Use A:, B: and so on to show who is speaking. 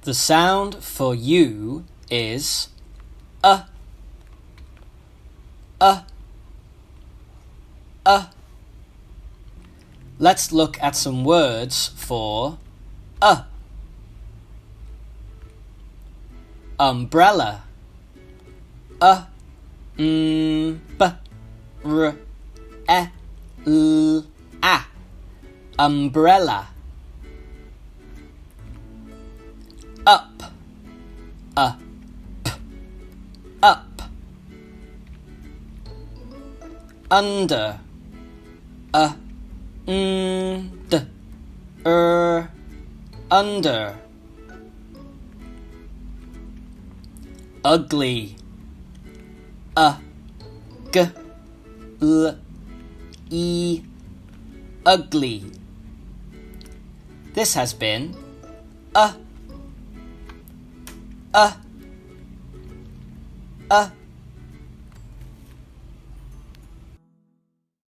A: The sound for U is Let's look at some words for umbrella. Umbrella. Up. Up. Under. Under. Ugly. Ugly. This has been a